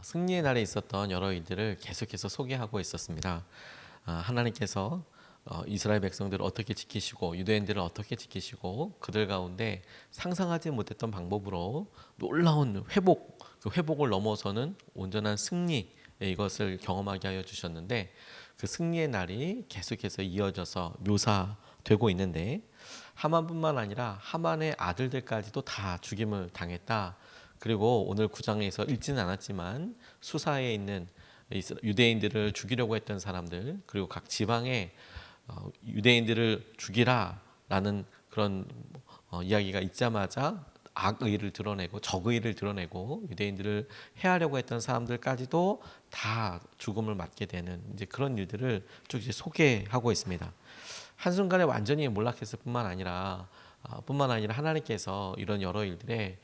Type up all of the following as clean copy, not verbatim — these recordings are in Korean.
승리의 날에 있었던 여러 일들을 계속해서 소개하고 있었습니다. 하나님께서 이스라엘 백성들을 어떻게 지키시고 유대인들을 어떻게 지키시고 그들 가운데 상상하지 못했던 방법으로 놀라운 회복, 그 회복을 넘어서는 온전한 승리, 이것을 경험하게 하여 주셨는데, 그 승리의 날이 계속해서 이어져서 묘사되고 있는데, 하만뿐만 아니라 하만의 아들들까지도 다 죽임을 당했다. 그리고 오늘 9장에서 읽지는 않았지만 수사에 있는 유대인들을 죽이려고 했던 사람들, 그리고 각 지방에 유대인들을 죽이라라는 그런 이야기가 있자마자 악의를 드러내고 적의를 드러내고 유대인들을 해하려고 했던 사람들까지도 다 죽음을 맞게 되는 이제 그런 일들을 쭉 이제 소개하고 있습니다. 한순간에 완전히 몰락했을 뿐만 아니라 하나님께서 이런 여러 일들에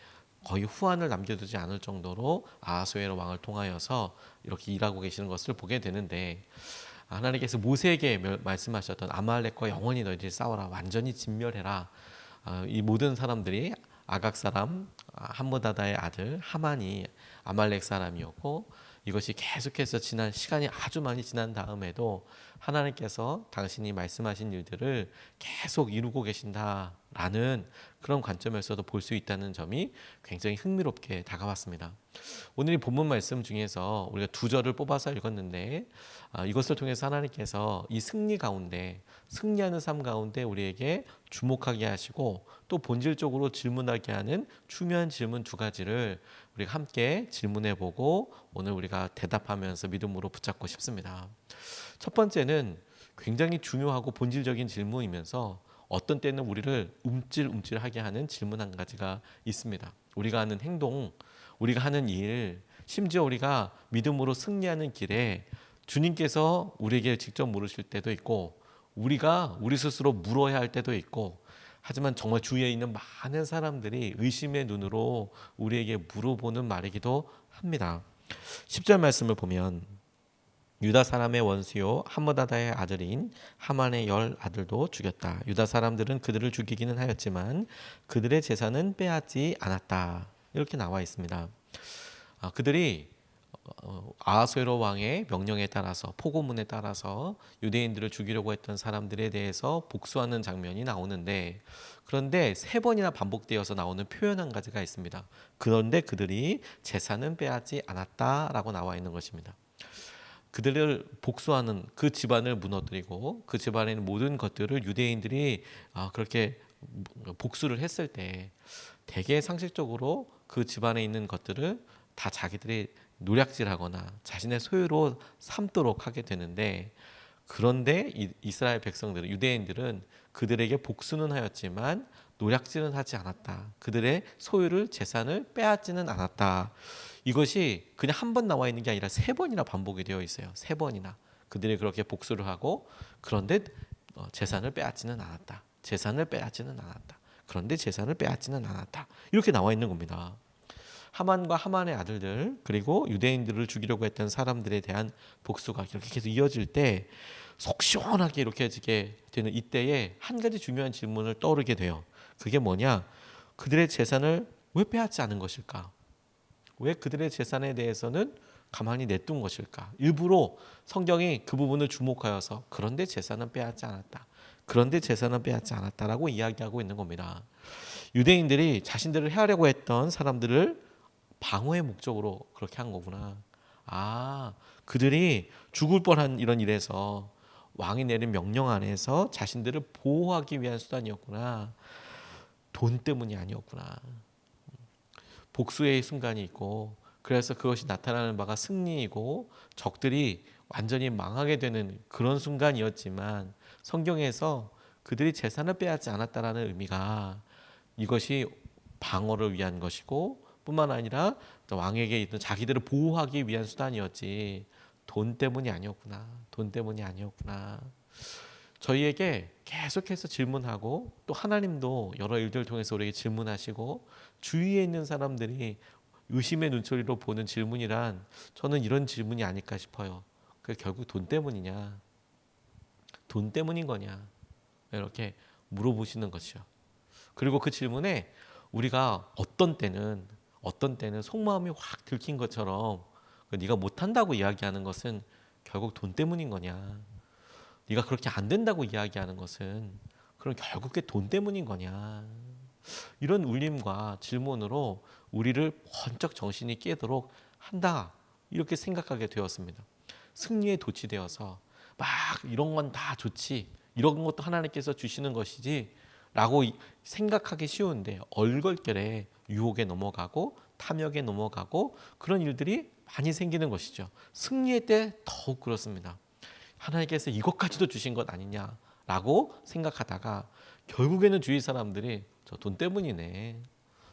거의 후환을 남겨두지 않을 정도로 아하수에로 왕을 통하여서 이렇게 일하고 계시는 것을 보게 되는데, 하나님께서 모세에게 말씀하셨던 아말렉과 영원히 너희들이 싸워라, 완전히 진멸해라. 이 모든 사람들이 아각 사람 함므다다의 아들 하만이 아말렉 사람이었고, 이것이 계속해서 지난 시간이 아주 많이 지난 다음에도 하나님께서 당신이 말씀하신 일들을 계속 이루고 계신다라는 그런 관점에서도 볼 수 있다는 점이 굉장히 흥미롭게 다가왔습니다. 오늘 이 본문 말씀 중에서 우리가 두 절을 뽑아서 읽었는데, 이것을 통해서 하나님께서 이 승리 가운데, 승리하는 삶 가운데 우리에게 주목하게 하시고 또 본질적으로 질문하게 하는 중요한 질문 두 가지를 우리가 함께 질문해 보고 오늘 우리가 대답하면서 믿음으로 붙잡고 싶습니다. 첫 번째는 굉장히 중요하고 본질적인 질문이면서 어떤 때는 우리를 움찔움찔하게 하는 질문 한 가지가 있습니다. 우리가 하는 행동, 우리가 하는 일, 심지어 우리가 믿음으로 승리하는 길에 주님께서 우리에게 직접 물으실 때도 있고, 우리가 우리 스스로 물어야 할 때도 있고, 하지만 정말 주위에 있는 많은 사람들이 의심의 눈으로 우리에게 물어보는 말이기도 합니다. 10절 말씀을 보면, 유다 사람의 원수요 함므다다의 아들인 하만의 10아들도 죽였다. 유다 사람들은 그들을 죽이기는 하였지만 그들의 재산은 빼앗지 않았다. 이렇게 나와 있습니다. 그들이 아하수에로 왕의 명령에 따라서, 포고문에 따라서 유대인들을 죽이려고 했던 사람들에 대해서 복수하는 장면이 나오는데, 그런데 세 번이나 반복되어서 나오는 표현 한 가지가 있습니다. 그런데 그들이 재산은 빼앗지 않았다라고 나와 있는 것입니다. 그들을 복수하는 그 집안을 무너뜨리고 그 집안에 있는 모든 것들을 유대인들이 그렇게 복수를 했을 때, 대개 상식적으로 그 집안에 있는 것들을 다 자기들이 노략질하거나 자신의 소유로 삼도록 하게 되는데, 그런데 이스라엘 백성들은, 유대인들은 그들에게 복수는 하였지만 노략질은 하지 않았다. 그들의 소유를, 재산을 빼앗지는 않았다. 이것이 그냥 한 번 나와 있는 게 아니라 세 번이나 반복이 되어 있어요. 세 번이나 그들이 그렇게 복수를 하고, 그런데 재산을 빼앗지는 않았다. 재산을 빼앗지는 않았다. 그런데 재산을 빼앗지는 않았다. 이렇게 나와 있는 겁니다. 하만과 하만의 아들들, 그리고 유대인들을 죽이려고 했던 사람들에 대한 복수가 이렇게 계속 이어질 때 속 시원하게 이렇게 지게 되는 이때에 한 가지 중요한 질문을 떠오르게 돼요. 그게 뭐냐? 그들의 재산을 왜 빼앗지 않은 것일까? 왜 그들의 재산에 대해서는 가만히 냅둔 것일까? 일부러 성경이 그 부분을 주목하여서 그런데 재산은 빼앗지 않았다. 그런데 재산은 빼앗지 않았다라고 이야기하고 있는 겁니다. 유대인들이 자신들을 해하려고 했던 사람들을 방어의 목적으로 그렇게 한 거구나. 그들이 죽을 뻔한 이런 일에서 왕이 내린 명령 안에서 자신들을 보호하기 위한 수단이었구나. 돈 때문이 아니었구나. 복수의 순간이 있고, 그래서 그것이 나타나는 바가 승리이고 적들이 완전히 망하게 되는 그런 순간이었지만, 성경에서 그들이 재산을 빼앗지 않았다라는 의미가 이것이 방어를 위한 것이고 뿐만 아니라 왕에게 있던 자기들을 보호하기 위한 수단이었지, 돈 때문이 아니었구나. 돈 때문이 아니었구나. 저희에게 계속해서 질문하고, 또 하나님도 여러 일들을 통해서 우리에게 질문하시고, 주위에 있는 사람들이 의심의 눈초리로 보는 질문이란, 저는 이런 질문이 아닐까 싶어요. 그 결국 돈 때문이냐, 돈 때문인 거냐, 이렇게 물어보시는 것이요. 그리고 그 질문에 우리가 어떤 때는 속마음이 확 들킨 것처럼 네가 못한다고 이야기하는 것은 결국 돈 때문인 거냐? 네가 그렇게 안 된다고 이야기하는 것은 그럼 결국에 돈 때문인 거냐? 이런 울림과 질문으로 우리를 번쩍 정신이 깨도록 한다. 이렇게 생각하게 되었습니다. 승리에 도취되어서 막 이런 건 다 좋지. 이런 것도 하나님께서 주시는 것이지. 라고 생각하기 쉬운데 얼걸결에 유혹에 넘어가고 탐욕에 넘어가고 그런 일들이 많이 생기는 것이죠. 승리의 때 더욱 그렇습니다. 하나님께서 이것까지도 주신 것 아니냐라고 생각하다가 결국에는 주위 사람들이 저 돈 때문이네.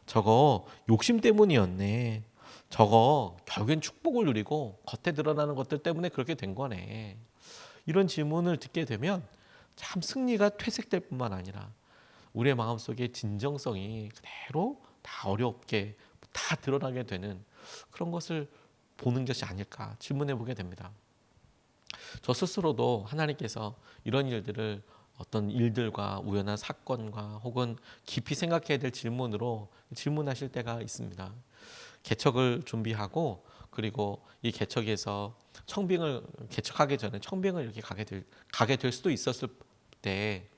저거 욕심 때문이었네. 저거 결국엔 축복을 누리고 겉에 드러나는 것들 때문에 그렇게 된 거네. 이런 질문을 듣게 되면 참 승리가 퇴색될 뿐만 아니라 우리의 마음속에 진정성이 그대로 다 어렵게 다 드러나게 되는 그런 것을 보는 것이 아닐까 질문해 보게 됩니다. 저 스스로도 하나님께서 이런 일들을 어떤 일들과 우연한 사건과 혹은 깊이 생각해야 될 질문으로 질문하실 때가 있습니다. 개척을 준비하고 그리고 이 개척에서 청빙을 개척하기 전에 청빙을 이렇게 가게 될 수도 있었을 때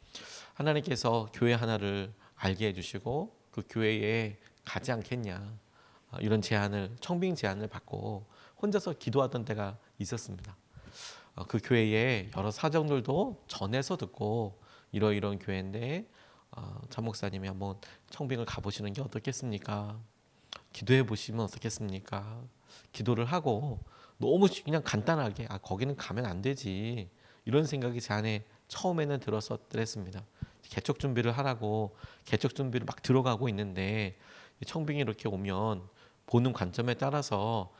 하나님께서 교회 하나를 알게 해주시고 그 교회에 가지 않겠냐 이런 제안을 청빙 제안을 받고 혼자서 기도하던 때가 있었습니다. 그 교회의 여러 사정들도 전해서 듣고 이러이러한 교회인데 참 목사님이 한번 청빙을 가보시는 게 어떻겠습니까? 기도해 보시면 어떻겠습니까? 기도를 하고 너무 그냥 간단하게 거기는 가면 안 되지 이런 생각이 제 안에 처음에는 들었었더랬습니다. 개척 준비를 하라고 개척 준비를 막 들어가고 있는데 청빙이 이렇게 오면 보는 관점에 따라서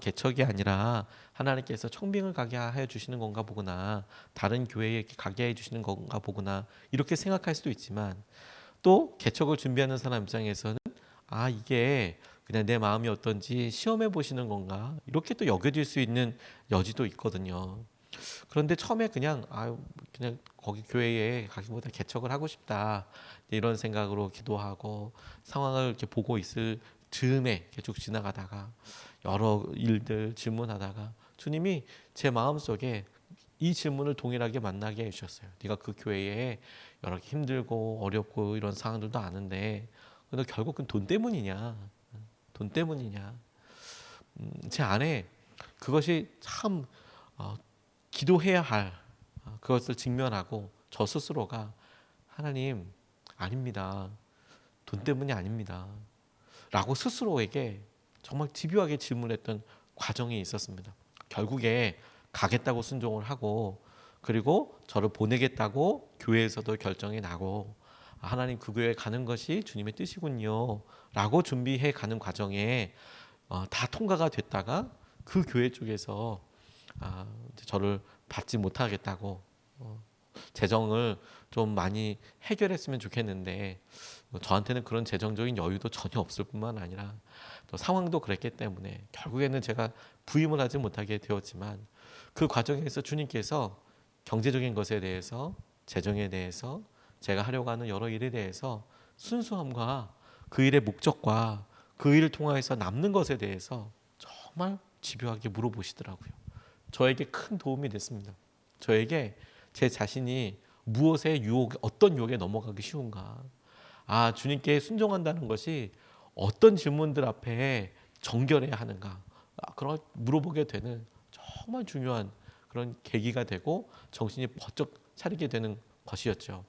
개척이 아니라 하나님께서 청빙을 가게 해 주시는 건가 보구나. 다른 교회에 가게 해 주시는 건가 보구나. 이렇게 생각할 수도 있지만 또 개척을 준비하는 사람 입장에서는 이게 그냥 내 마음이 어떤지 시험해 보시는 건가? 이렇게 또 여겨질 수 있는 여지도 있거든요. 그런데 처음에 그냥 거기 교회에 가기보다 개척을 하고 싶다 이런 생각으로 기도하고 상황을 이렇게 보고 있을 즈음에 계속 지나가다가 여러 일들 질문하다가 주님이 제 마음속에 이 질문을 동일하게 만나게 해주셨어요. 네가 그 교회에 여러 힘들고 어렵고 이런 상황들도 아는데 너 결국은 돈 때문이냐? 돈 때문이냐? 제 안에 그것이 참 기도해야 할 그것을 직면하고 저 스스로가 하나님 아닙니다. 돈 때문이 아닙니다. 라고 스스로에게 정말 집요하게 질문했던 과정이 있었습니다. 결국에 가겠다고 순종을 하고 그리고 저를 보내겠다고 교회에서도 결정이 나고 하나님 그 교회에 가는 것이 주님의 뜻이군요 라고 준비해 가는 과정에 다 통과가 됐다가 그 교회 쪽에서 저를 받지 못하겠다고 재정을 좀 많이 해결했으면 좋겠는데 저한테는 그런 재정적인 여유도 전혀 없을 뿐만 아니라 또 상황도 그랬기 때문에 결국에는 제가 부임을 하지 못하게 되었지만 그 과정에서 주님께서 경제적인 것에 대해서 재정에 대해서 제가 하려고 하는 여러 일에 대해서 순수함과 그 일의 목적과 그 일을 통해서 남는 것에 대해서 정말 집요하게 물어보시더라고요. 저에게 큰 도움이 됐습니다. 저에게 제 자신이 무엇의 어떤 유혹에 넘어가기 쉬운가. 주님께 순종한다는 것이 어떤 질문들 앞에 정결해야 하는가. 그런 물어보게 되는 정말 중요한 그런 계기가 되고 정신이 번쩍 차리게 되는 것이었죠.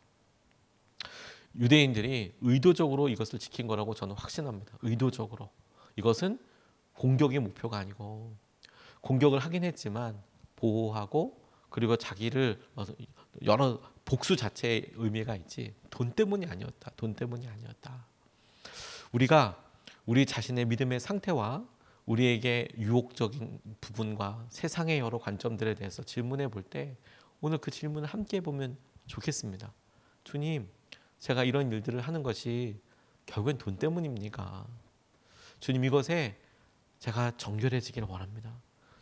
유대인들이 의도적으로 이것을 지킨 거라고 저는 확신합니다. 의도적으로. 이것은 공격의 목표가 아니고 공격을 하긴 했지만 보호하고 그리고 자기를 여러 복수 자체의 의미가 있지 돈 때문이 아니었다. 돈 때문이 아니었다. 우리가 우리 자신의 믿음의 상태와 우리에게 유혹적인 부분과 세상의 여러 관점들에 대해서 질문해 볼 때 오늘 그 질문을 함께 해보면 좋겠습니다. 주님, 제가 이런 일들을 하는 것이 결국엔 돈 때문입니까? 주님, 이것에 제가 정결해지기를 원합니다.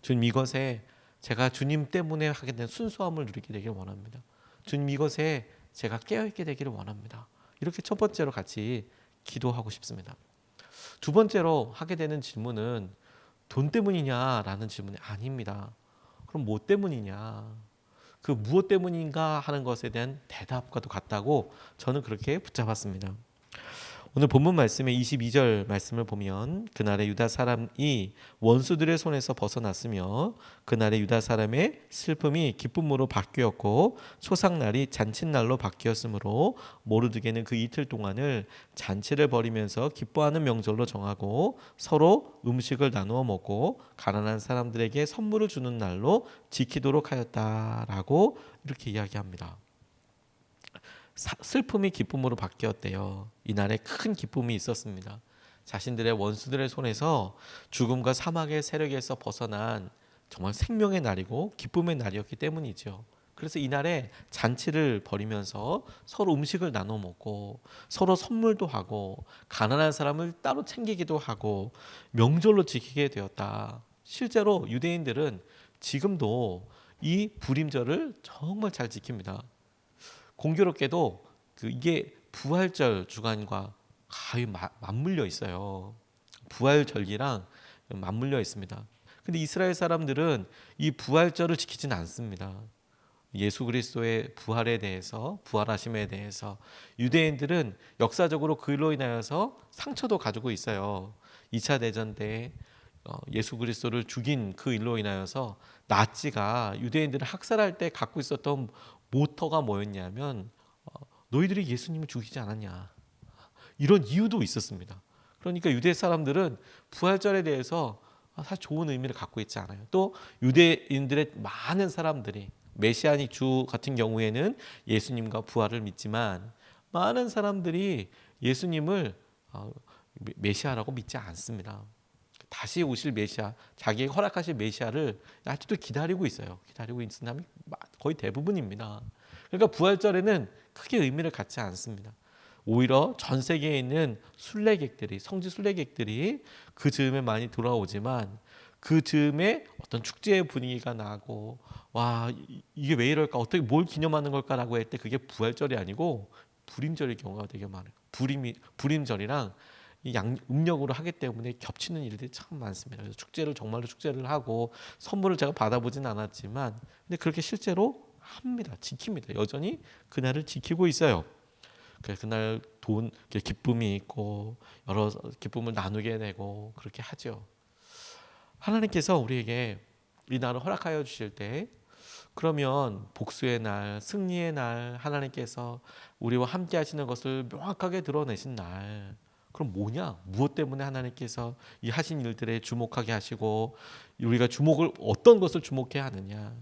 주님, 이것에 제가 주님 때문에 하게 된 순수함을 누리게 되기를 원합니다. 주님, 이것에 제가 깨어있게 되기를 원합니다. 이렇게 첫 번째로 같이 기도하고 싶습니다. 두 번째로 하게 되는 질문은 돈 때문이냐라는 질문이 아닙니다. 그럼 뭐 때문이냐? 그 무엇 때문인가 하는 것에 대한 대답과도 같다고 저는 그렇게 붙잡았습니다. 오늘 본문 말씀의 22절 말씀을 보면 그날에 유다 사람이 원수들의 손에서 벗어났으며 그날에 유다 사람의 슬픔이 기쁨으로 바뀌었고 초상날이 잔칫날로 바뀌었으므로 모르드게는 그 이틀 동안을 잔치를 벌이면서 기뻐하는 명절로 정하고 서로 음식을 나누어 먹고 가난한 사람들에게 선물을 주는 날로 지키도록 하였다라고 이렇게 이야기합니다. 슬픔이 기쁨으로 바뀌었대요. 이날에 큰 기쁨이 있었습니다. 자신들의 원수들의 손에서 죽음과 사막의 세력에서 벗어난 정말 생명의 날이고 기쁨의 날이었기 때문이죠. 그래서 이날에 잔치를 벌이면서 서로 음식을 나눠 먹고 서로 선물도 하고 가난한 사람을 따로 챙기기도 하고 명절로 지키게 되었다. 실제로 유대인들은 지금도 이 불임절을 정말 잘 지킵니다. 공교롭게도 이게 부활절 주간과 가히 맞물려 있어요. 부활절기랑 맞물려 있습니다. 근데 이스라엘 사람들은 이 부활절을 지키지는 않습니다. 예수 그리스도의 부활에 대해서, 부활하심에 대해서 유대인들은 역사적으로 그로 인하여서 상처도 가지고 있어요. 2차 대전 때 예수 그리스도를 죽인 그 일로 인하여서 나치가 유대인들을 학살할 때 갖고 있었던 모터가 뭐였냐면 너희들이 예수님을 죽이지 않았냐, 이런 이유도 있었습니다. 그러니까 유대 사람들은 부활절에 대해서 사실 좋은 의미를 갖고 있지 않아요. 또 유대인들의 많은 사람들이 메시아닉 주 같은 경우에는 예수님과 부활을 믿지만 많은 사람들이 예수님을 메시아라고 믿지 않습니다. 다시 오실 메시아, 자기에게 허락하실 메시아를 아직도 기다리고 있어요. 기다리고 있는 사람이 거의 대부분입니다. 그러니까 부활절에는 크게 의미를 갖지 않습니다. 오히려 전 세계에 있는 순례객들이, 성지 순례객들이 그 즈음에 많이 돌아오지만 그 즈음에 어떤 축제의 분위기가 나고 와, 이게 왜 이럴까, 어떻게 뭘 기념하는 걸까라고 할 때 그게 부활절이 아니고 불임절일 경우가 되게 많아요. 불임절이랑 이 음력으로 하기 때문에 겹치는 일들이 참 많습니다. 그래서 축제를 정말로 축제를 하고 선물을 제가 받아보진 않았지만 근데 그렇게 실제로 합니다. 지킵니다. 여전히 그날을 지키고 있어요. 그날 기쁨이 있고 여러 기쁨을 나누게 되고 그렇게 하죠. 하나님께서 우리에게 이 날을 허락하여 주실 때 그러면 복수의 날, 승리의 날, 하나님께서 우리와 함께 하시는 것을 명확하게 드러내신 날, 그럼 뭐냐? 무엇 때문에 하나님께서 이 하신 일들에 주목하게 하시고 우리가 어떤 것을 주목해야 하느냐?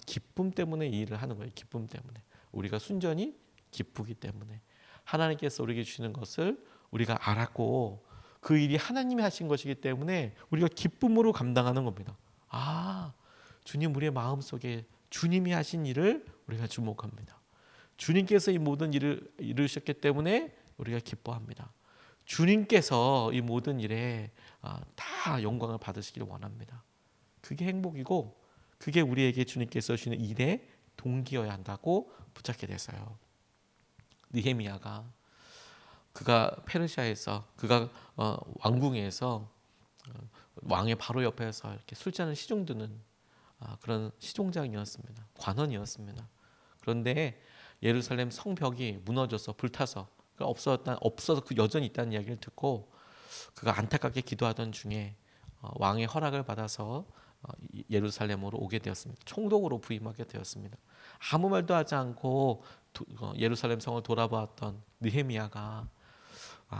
기쁨 때문에 이 일을 하는 거예요. 기쁨 때문에. 우리가 순전히 기쁘기 때문에. 하나님께서 우리에게 주시는 것을 우리가 알았고 그 일이 하나님이 하신 것이기 때문에 우리가 기쁨으로 감당하는 겁니다. 주님, 우리의 마음속에 주님이 하신 일을 우리가 주목합니다. 주님께서 이 모든 일을 이루셨기 때문에 우리가 기뻐합니다. 주님께서 이 모든 일에 다 영광을 받으시기를 원합니다. 그게 행복이고 그게 우리에게 주님께서 주시는 일의 동기여야 한다고 붙잡게 됐어요. 느헤미야가 그가 페르시아에서 그가 왕궁에서 왕의 바로 옆에서 이렇게 술잔을 시중드는 그런 시종장이었습니다. 관원이었습니다. 그런데 예루살렘 성벽이 무너져서 불타서 없어서 그 여전히 있다는 이야기를 듣고 그가 안타깝게 기도하던 중에 왕의 허락을 받아서 예루살렘으로 오게 되었습니다. 총독으로 부임하게 되었습니다. 아무 말도 하지 않고 예루살렘 성을 돌아보았던 느헤미야가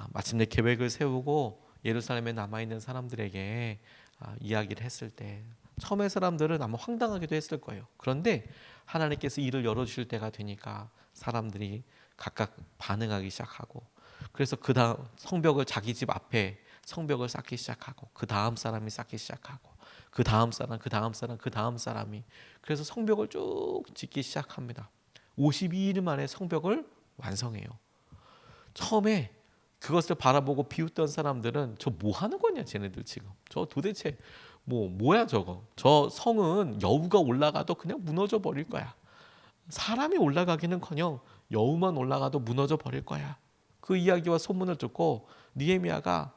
마침내 계획을 세우고 예루살렘에 남아있는 사람들에게 이야기를 했을 때 처음에 사람들은 아마 황당하기도 했을 거예요. 그런데 하나님께서 일을 열어주실 때가 되니까 사람들이 각각 반응하기 시작하고 그래서 그 다음 성벽을 자기 집 앞에 성벽을 쌓기 시작하고 그 다음 사람이 쌓기 시작하고 그 다음 사람, 그 다음 사람, 그 다음 사람이 그래서 성벽을 쭉 짓기 시작합니다. 52일 만에 성벽을 완성해요. 처음에 그것을 바라보고 비웃던 사람들은 저 뭐 하는 거냐 쟤네들 지금 저 도대체 뭐야 저거 저 성은 여우가 올라가도 그냥 무너져 버릴 거야. 사람이 올라가기는커녕 여우만 올라가도 무너져 버릴 거야. 그 이야기와 소문을 듣고 느헤미야가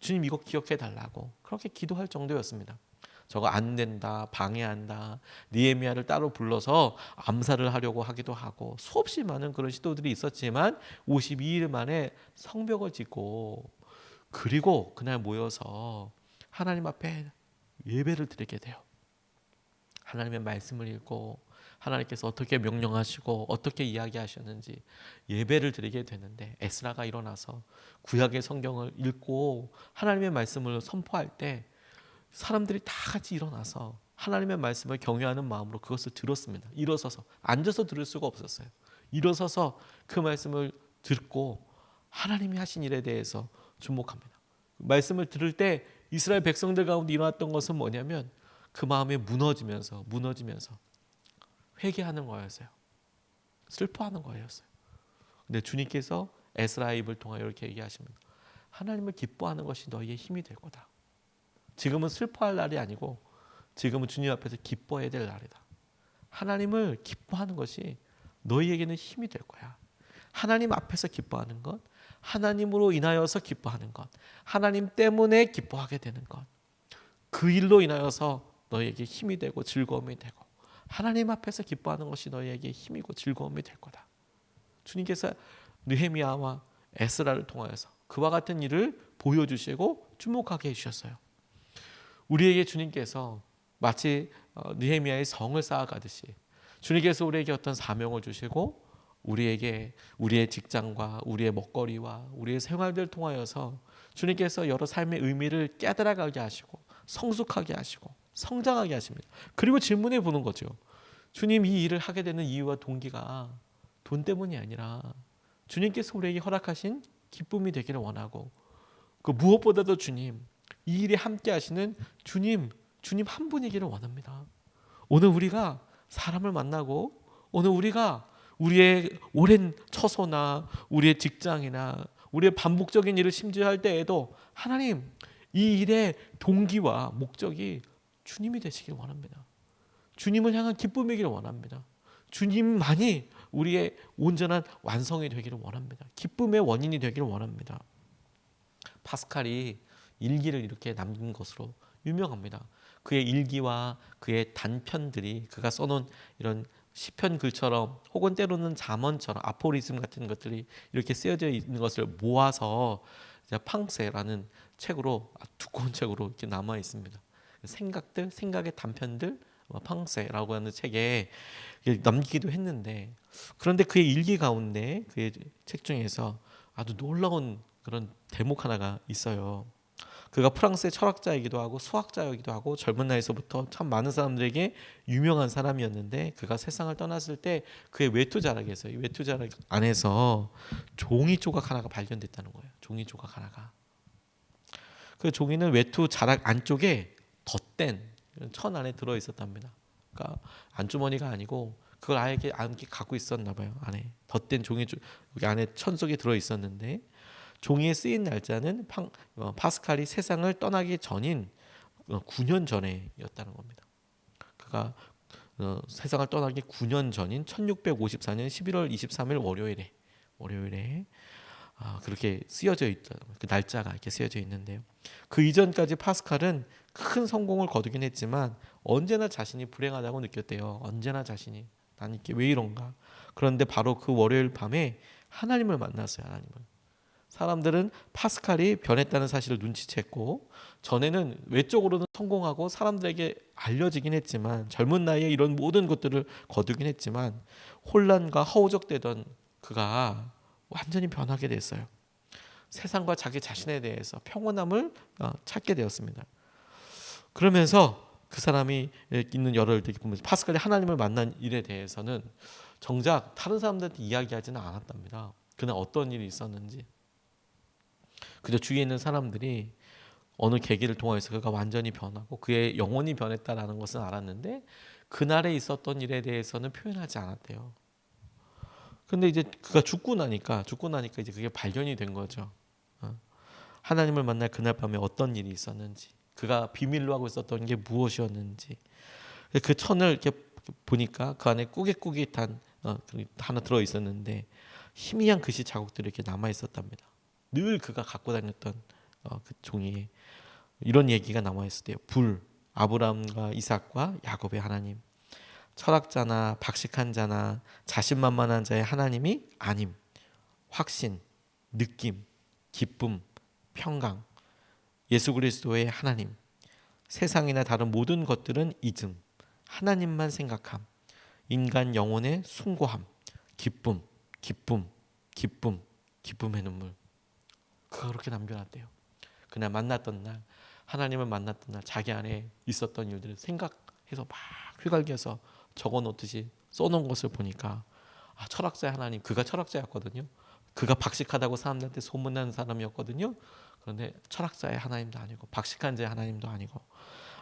주님 이거 기억해 달라고 그렇게 기도할 정도였습니다. 저거 안 된다, 방해한다, 느헤미야를 따로 불러서 암살을 하려고 하기도 하고 수없이 많은 그런 시도들이 있었지만 52일 만에 성벽을 짓고 그리고 그날 모여서 하나님 앞에 예배를 드리게 돼요. 하나님의 말씀을 읽고 하나님께서 어떻게 명령하시고 어떻게 이야기하셨는지 예배를 드리게 되는데, 에스라가 일어나서 구약의 성경을 읽고 하나님의 말씀을 선포할 때 사람들이 다 같이 일어나서 하나님의 말씀을 경외하는 마음으로 그것을 들었습니다. 일어서서, 앉아서 들을 수가 없었어요. 일어서서 그 말씀을 듣고 하나님이 하신 일에 대해서 주목합니다. 말씀을 들을 때 이스라엘 백성들 가운데 일어났던 것은 뭐냐면 그 마음에 무너지면서 회개하는 거였어요. 슬퍼하는 거였어요. 근데 주님께서 에스라의 입을 통하여 이렇게 얘기하십니다. 하나님을 기뻐하는 것이 너희의 힘이 될 거다. 지금은 슬퍼할 날이 아니고 지금은 주님 앞에서 기뻐해야 될 날이다. 하나님을 기뻐하는 것이 너희에게는 힘이 될 거야. 하나님 앞에서 기뻐하는 것, 하나님으로 인하여서 기뻐하는 것, 하나님 때문에 기뻐하게 되는 것, 그 일로 인하여서 너희에게 힘이 되고 즐거움이 되고 하나님 앞에서 기뻐하는 것이 너희에게 힘이고 즐거움이 될 거다. 주님께서 느헤미야와 에스라를 통하여서 그와 같은 일을 보여주시고 주목하게 해주셨어요. 우리에게 주님께서 마치 느헤미야의 성을 쌓아가듯이 주님께서 우리에게 어떤 사명을 주시고 우리에게 우리의 직장과 우리의 먹거리와 우리의 생활들을 통하여서 주님께서 여러 삶의 의미를 깨달아가게 하시고 성숙하게 하시고 성장하게 하십니다. 그리고 질문해 보는 거죠. 주님, 이 일을 하게 되는 이유와 동기가 돈 때문이 아니라 주님께서 우리에게 허락하신 기쁨이 되기를 원하고, 그 무엇보다도 주님, 이 일에 함께 하시는 주님 한 분이기를 원합니다. 오늘 우리가 사람을 만나고 오늘 우리가 우리의 오랜 처소나 우리의 직장이나 우리의 반복적인 일을 심지어 할 때에도 하나님, 이 일의 동기와 목적이 주님이 되시길 원합니다. 주님을 향한 기쁨이기를 원합니다. 주님만이 우리의 온전한 완성이 되기를 원합니다. 기쁨의 원인이 되기를 원합니다. 파스칼이 일기를 이렇게 남긴 것으로 유명합니다. 그의 일기와 그의 단편들이 그가 써놓은 이런 시편 글처럼 혹은 때로는 잠언처럼 아포리즘 같은 것들이 이렇게 쓰여져 있는 것을 모아서 팡세라는 책으로, 두꺼운 책으로 이렇게 남아 있습니다. 생각의 단편들, 팡세라고 하는 책에 남기기도 했는데, 그런데 그의 일기 가운데 그의 책 중에서 아주 놀라운 그런 대목 하나가 있어요. 그가 프랑스의 철학자이기도 하고 수학자이기도 하고 젊은 나이에서부터 참 많은 사람들에게 유명한 사람이었는데, 그가 세상을 떠났을 때 그의 외투 자락에서, 이 외투 자락 안에서 종이 조각 하나가 발견됐다는 거예요. 종이 조각 하나가. 그 종이는 외투 자락 안쪽에 덧댄 천 안에 들어 있었답니다. 그러니까 안주머니가 아니고 그걸 아예 이렇게 갖고 있었나 봐요. 안에 덧댄 종이 여기 안에 천 속에 들어 있었는데, 종이에 쓰인 날짜는 파스칼이 세상을 떠나기 전인 9년 전에였다는 겁니다. 그가 세상을 떠나기 9년 전인 1654년 11월 23일 월요일에 그렇게 쓰여져 있던 그 날짜가 이렇게 쓰여져 있는데요. 그 이전까지 파스칼은 큰 성공을 거두긴 했지만 언제나 자신이 불행하다고 느꼈대요. 언제나 자신이 난 이게 왜 이런가. 그런데 바로 그 월요일 밤에 하나님을 만났어요. 하나님을. 사람들은 파스칼이 변했다는 사실을 눈치챘고, 전에는 외적으로는 성공하고 사람들에게 알려지긴 했지만, 젊은 나이에 이런 모든 것들을 거두긴 했지만 혼란과 허우적대던 그가 완전히 변하게 됐어요. 세상과 자기 자신에 대해서 평온함을 찾게 되었습니다. 그러면서 그 사람이 있는 열흘 보면서 파스칼이 하나님을 만난 일에 대해서는 정작 다른 사람들한테 이야기하지는 않았답니다. 그날 어떤 일이 있었는지. 그저 주위에 있는 사람들이 어느 계기를 통해서 그가 완전히 변하고 그의 영혼이 변했다라는 것은 알았는데 그날에 있었던 일에 대해서는 표현하지 않았대요. 근데 이제 그가 죽고 나니까 이제 그게 발견이 된 거죠. 하나님을 만날 그날 밤에 어떤 일이 있었는지, 그가 비밀로 하고 있었던 게 무엇이었는지. 그 천을 이렇게 보니까 그 안에 꾸깃꾸깃한 하나 들어 있었는데 희미한 글씨 자국들이 이렇게 남아 있었답니다. 늘 그가 갖고 다녔던 그 종이에 이런 얘기가 남아 있을 때요. 불, 아브라함과 이삭과 야곱의 하나님, 철학자나 박식한 자나 자신만만한 자의 하나님이 아님, 확신, 느낌, 기쁨, 평강, 예수 그리스도의 하나님, 세상이나 다른 모든 것들은 잊음, 하나님만 생각함, 인간 영혼의 숭고함, 기쁨, 기쁨, 기쁨, 기쁨의 눈물. 그가 그렇게 남겨놨대요. 그날 만났던 날, 하나님을 만났던 날, 자기 안에 있었던 일들을 생각해서 막 휘갈겨서 적어놓듯이 써놓은 것을 보니까 철학자의 하나님, 그가 철학자였거든요. 그가 박식하다고 사람들한테 소문난 사람이었거든요. 그런데 철학자의 하나님도 아니고 박식한 자의 하나님도 아니고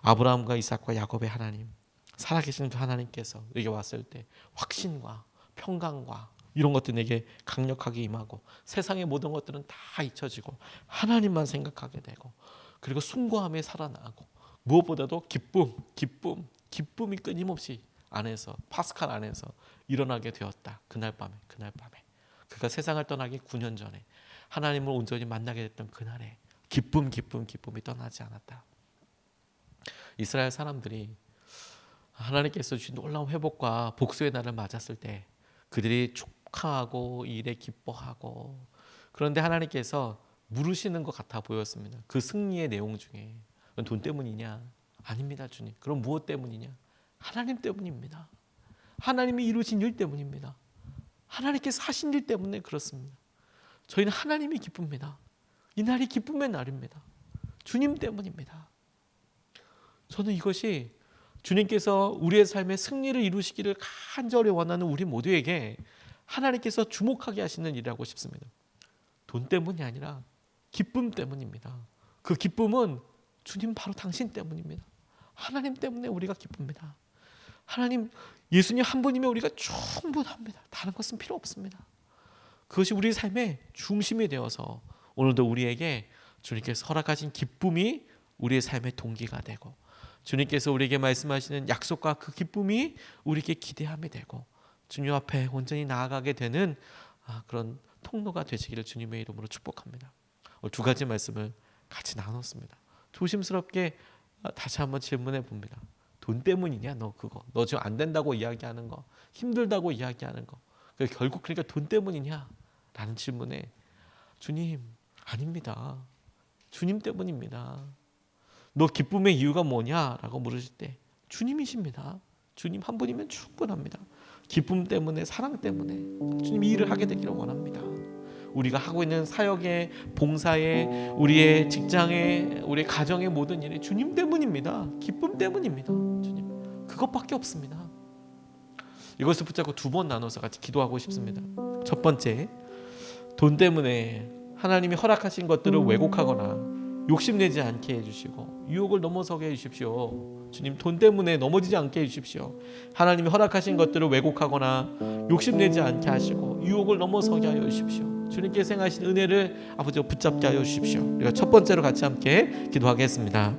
아브라함과 이삭과 야곱의 하나님, 살아계신 그 하나님께서 내게 왔을 때 확신과 평강과 이런 것들 내게 강력하게 임하고 세상의 모든 것들은 다 잊혀지고 하나님만 생각하게 되고 그리고 숭고함에 살아나고 무엇보다도 기쁨이 끊임없이 안에서 파스칼 안에서 일어나게 되었다. 그날 밤에 그가 세상을 떠나기 9년 전에 하나님을 온전히 만나게 됐던 그날에 기쁨이 떠나지 않았다. 이스라엘 사람들이 하나님께서 주신 놀라운 회복과 복수의 날을 맞았을 때 그들이 축하하고 일에 기뻐하고 그런데 하나님께서 물으시는 것 같아 보였습니다. 그 승리의 내용 중에 돈 때문이냐? 아닙니다, 주님. 그럼 무엇 때문이냐? 하나님 때문입니다. 하나님이 이루신 일 때문입니다. 하나님께서 하신 일 때문에 그렇습니다. 저희는 하나님이 기쁩니다. 이 날이 기쁨의 날입니다. 주님 때문입니다. 저는 이것이 주님께서 우리의 삶에 승리를 이루시기를 간절히 원하는 우리 모두에게 하나님께서 주목하게 하시는 일이라고 싶습니다. 돈 때문이 아니라 기쁨 때문입니다. 그 기쁨은 주님 바로 당신 때문입니다. 하나님 때문에 우리가 기쁩니다. 하나님, 예수님 한 분이면 우리가 충분합니다. 다른 것은 필요 없습니다. 그것이 우리 삶의 중심이 되어서 오늘도 우리에게 주님께서 허락하신 기쁨이 우리의 삶의 동기가 되고 주님께서 우리에게 말씀하시는 약속과 그 기쁨이 우리에게 기대함이 되고 주님 앞에 온전히 나아가게 되는 그런 통로가 되시기를 주님의 이름으로 축복합니다. 오늘 두 가지 말씀을 같이 나눴습니다. 조심스럽게 다시 한번 질문해 봅니다. 돈 때문이냐? 너 지금 안 된다고 이야기하는 거, 힘들다고 이야기하는 거, 결국 그러니까 돈 때문이냐? 라는 질문에 주님, 아닙니다. 주님 때문입니다. 너 기쁨의 이유가 뭐냐? 라고 물으실 때 주님이십니다. 주님 한 분이면 충분합니다. 기쁨 때문에, 사랑 때문에 주님 이 일을 하게 되기를 원합니다. 우리가 하고 있는 사역에, 봉사에, 우리의 직장에, 우리의 가정의 모든 일에 주님 때문입니다. 기쁨 때문입니다. 주님, 그것밖에 없습니다. 이것을 붙잡고 두 번 나눠서 같이 기도하고 싶습니다. 첫 번째, 돈 때문에 하나님이 허락하신 것들을 왜곡하거나 욕심내지 않게 해주시고 유혹을 넘어서게 해주십시오. 주님, 돈 때문에 넘어지지 않게 해주십시오. 하나님이 허락하신 것들을 왜곡하거나 욕심내지 않게 하시고 유혹을 넘어서게 하여 주십시오. 주님께서 행하신 은혜를 아버지가 붙잡게 하여 주십시오. 우리가 첫 번째로 같이 함께 기도하겠습니다.